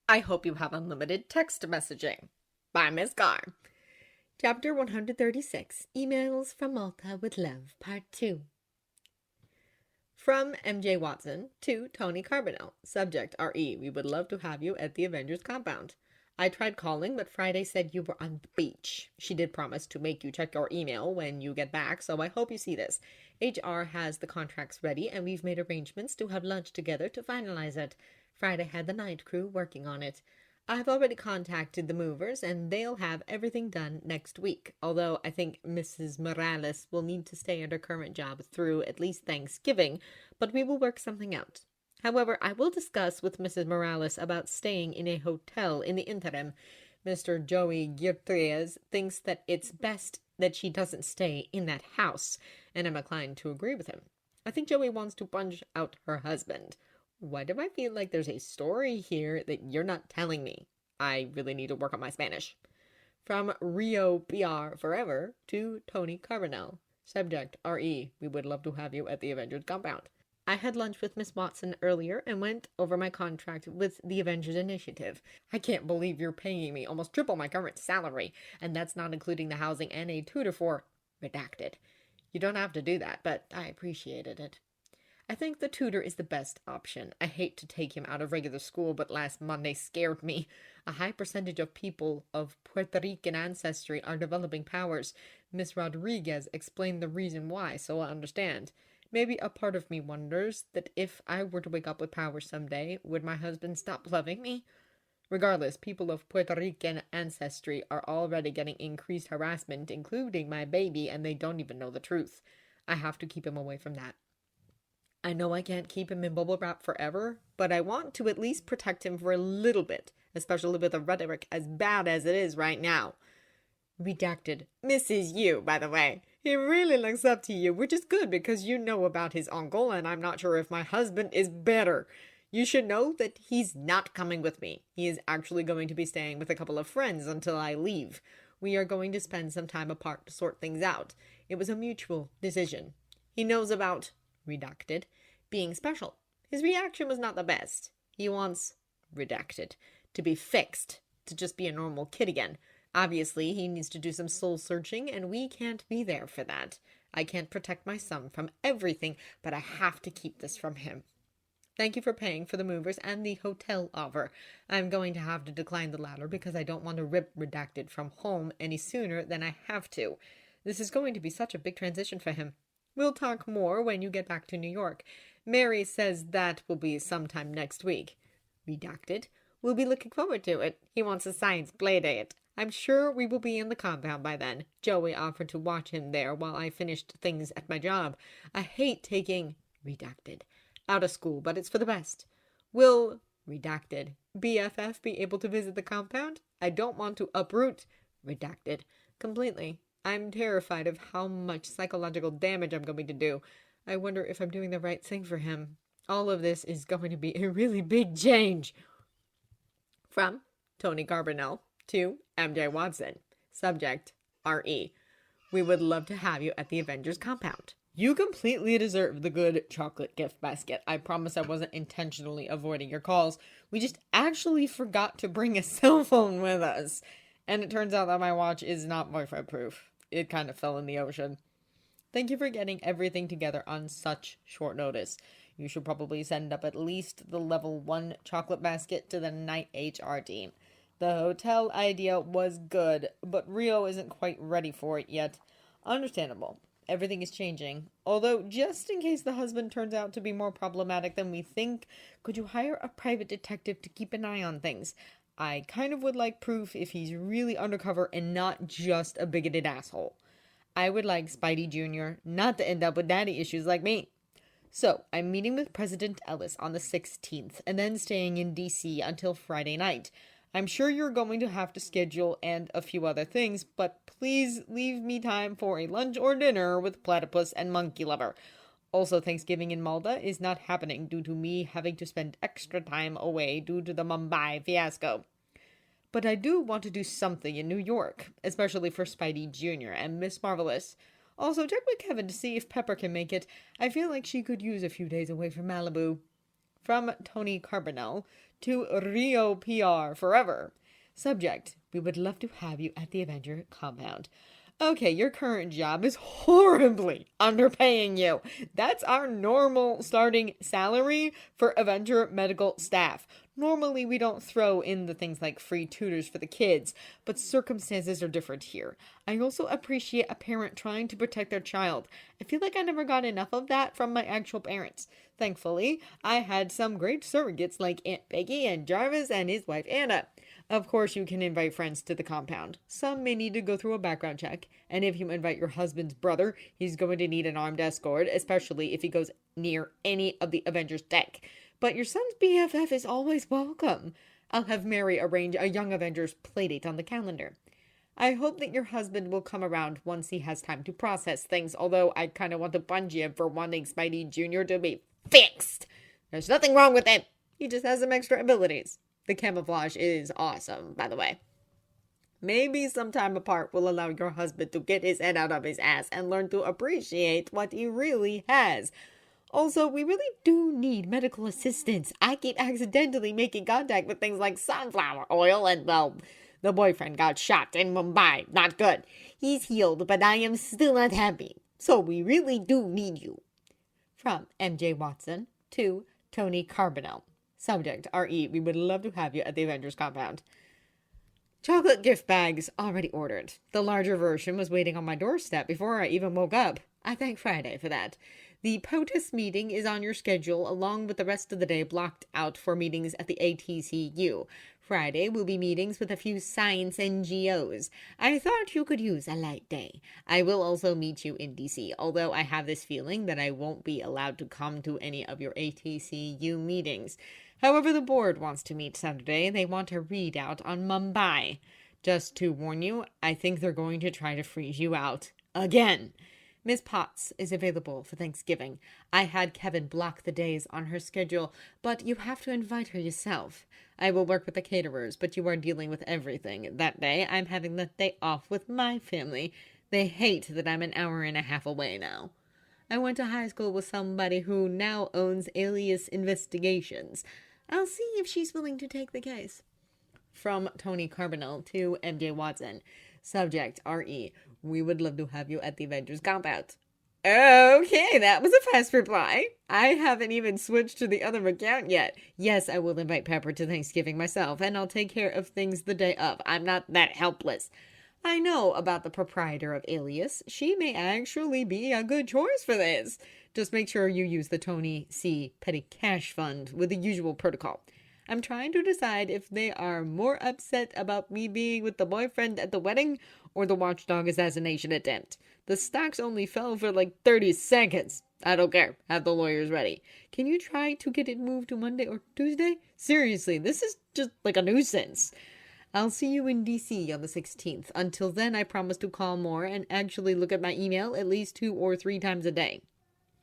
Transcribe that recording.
I hope you have unlimited text messaging. By Miss Gar. Chapter 136 Emails from Malta with Love, Part 2. From MJ Watson to Tony Carbonell. Subject RE. We would love to have you at the Avengers compound. I tried calling, but Friday said you were on the beach. She did promise to make you check your email when you get back, so I hope you see this. HR has the contracts ready, and we've made arrangements to have lunch together to finalize it. Friday had the night crew working on it. I've already contacted the movers, and they'll have everything done next week, although I think Mrs. Morales will need to stay at her current job through at least Thanksgiving, but we will work something out. However, I will discuss with Mrs. Morales about staying in a hotel in the interim. Mr. Joey Gutierrez thinks that it's best that she doesn't stay in that house, and I'm inclined to agree with him. I think Joey wants to punch out her husband. Why do I feel like there's a story here that you're not telling me? I really need to work on my Spanish. From Rio PR Forever to Tony Carbonell. Subject RE. We would love to have you at the Avengers compound. I had lunch with Miss Watson earlier and went over my contract with the Avengers Initiative. I can't believe you're paying me almost triple my current salary, and that's not including the housing and a tutor for redacted. You don't have to do that, but I appreciated it. I think the tutor is the best option. I hate to take him out of regular school, but last Monday scared me. A high percentage of people of Puerto Rican ancestry are developing powers. Miss Rodriguez explained the reason why, so I understand. Maybe a part of me wonders that if I were to wake up with powers someday, would my husband stop loving me? Regardless, people of Puerto Rican ancestry are already getting increased harassment, including my baby, and they don't even know the truth. I have to keep him away from that. I know I can't keep him in bubble wrap forever, but I want to at least protect him for a little bit, especially with the rhetoric as bad as it is right now. Redacted. Mrs. You, by the way. He really looks up to you, which is good because you know about his uncle, and I'm not sure if my husband is better. You should know that he's not coming with me. He is actually going to be staying with a couple of friends until I leave. We are going to spend some time apart to sort things out. It was a mutual decision. He knows about redacted being special. His reaction was not the best. He wants redacted to be fixed, to just be a normal kid again. Obviously, he needs to do some soul searching, and we can't be there for that. I can't protect my son from everything, but I have to keep this from him. Thank you for paying for the movers and the hotel offer. I'm going to have to decline the latter because I don't want to rip redacted from home any sooner than I have to. This is going to be such a big transition for him. We'll talk more when you get back to New York. Mary says that will be sometime next week. Redacted. We'll be looking forward to it. He wants a science play date. I'm sure we will be in the compound by then. Joey offered to watch him there while I finished things at my job. I hate taking redacted out of school, but it's for the best. Will redacted BFF be able to visit the compound? I don't want to uproot redacted completely. I'm terrified of how much psychological damage I'm going to do. I wonder if I'm doing the right thing for him. All of this is going to be a really big change. From Tony Carbonell to MJ Watson. Subject RE. We would love to have you at the Avengers compound. You completely deserve the good chocolate gift basket. I promise I wasn't intentionally avoiding your calls. We just actually forgot to bring a cell phone with us. And it turns out that my watch is not boyfriend proof. It kind of fell in the ocean. Thank you for getting everything together on such short notice. You should probably send up at least the level 1 chocolate basket to the night HR team. The hotel idea was good, but Rio isn't quite ready for it yet. Understandable. Everything is changing. Although, just in case the husband turns out to be more problematic than we think, could you hire a private detective to keep an eye on things? I kind of would like proof if he's really undercover and not just a bigoted asshole. I would like Spidey Jr. not to end up with daddy issues like me. So, I'm meeting with President Ellis on the 16th and then staying in DC until Friday night. I'm sure you're going to have to schedule and a few other things, but please leave me time for a lunch or dinner with Platypus and Monkey Lover. Also, Thanksgiving in Malta is not happening due to me having to spend extra time away due to the Mumbai fiasco. But I do want to do something in New York, especially for Spidey Jr. and Miss Marvelous. Also, check with Kevin to see if Pepper can make it. I feel like she could use a few days away from Malibu. From Tony Carbonell to Rio PR Forever. Subject, we would love to have you at the Avenger compound. Okay, your current job is horribly underpaying you. That's our normal starting salary for Avenger medical staff. Normally, we don't throw in the things like free tutors for the kids, but circumstances are different here. I also appreciate a parent trying to protect their child. I feel like I never got enough of that from my actual parents. Thankfully, I had some great surrogates like Aunt Peggy and Jarvis and his wife Anna. Of course, you can invite friends to the compound. Some may need to go through a background check, and if you invite your husband's brother, he's going to need an armed escort, especially if he goes near any of the Avengers deck. But your son's BFF is always welcome. I'll have Mary arrange a Young Avengers playdate on the calendar. I hope that your husband will come around once he has time to process things, although I kind of want to punch him for wanting Spidey Jr. to be fixed. There's nothing wrong with him. He just has some extra abilities. The camouflage is awesome, by the way. Maybe some time apart will allow your husband to get his head out of his ass and learn to appreciate what he really has. Also, we really do need medical assistance. I keep accidentally making contact with things like sunflower oil and, well, the boyfriend got shot in Mumbai. Not good. He's healed, but I am still not happy. So we really do need you. From MJ Watson to Tony Carbonell. Subject, RE, we would love to have you at the Avengers compound. Chocolate gift bags already ordered. The larger version was waiting on my doorstep before I even woke up. I thank Friday for that. The POTUS meeting is on your schedule along with the rest of the day blocked out for meetings at the ATCU. Friday will be meetings with a few science NGOs. I thought you could use a light day. I will also meet you in DC, although I have this feeling that I won't be allowed to come to any of your ATCU meetings. However, the board wants to meet Saturday. They want a readout on Mumbai. Just to warn you, I think they're going to try to freeze you out. Again. Miss Potts is available for Thanksgiving. I had Kevin block the days on her schedule, but you have to invite her yourself. I will work with the caterers, but you are dealing with everything. That day, I'm having the day off with my family. They hate that I'm an hour and a half away now. I went to high school with somebody who now owns Alias Investigations. I'll see if she's willing to take the case. From Tony Carbonell to MJ Watson. Subject, RE. We would love to have you at the Avengers compound. Okay, that was a fast reply. I haven't even switched to the other account yet. Yes, I will invite Pepper to Thanksgiving myself, and I'll take care of things the day of. I'm not that helpless. I know about the proprietor of Alias. She may actually be a good choice for this. Just make sure you use the Tony C. Petty Cash Fund with the usual protocol. I'm trying to decide if they are more upset about me being with the boyfriend at the wedding or the watchdog assassination attempt. The stocks only fell for like 30 seconds. I don't care. Have the lawyers ready. Can you try to get it moved to Monday or Tuesday? Seriously, this is just like a nuisance. I'll see you in DC on the 16th. Until then, I promise to call more and actually look at my email at least 2 or 3 times a day.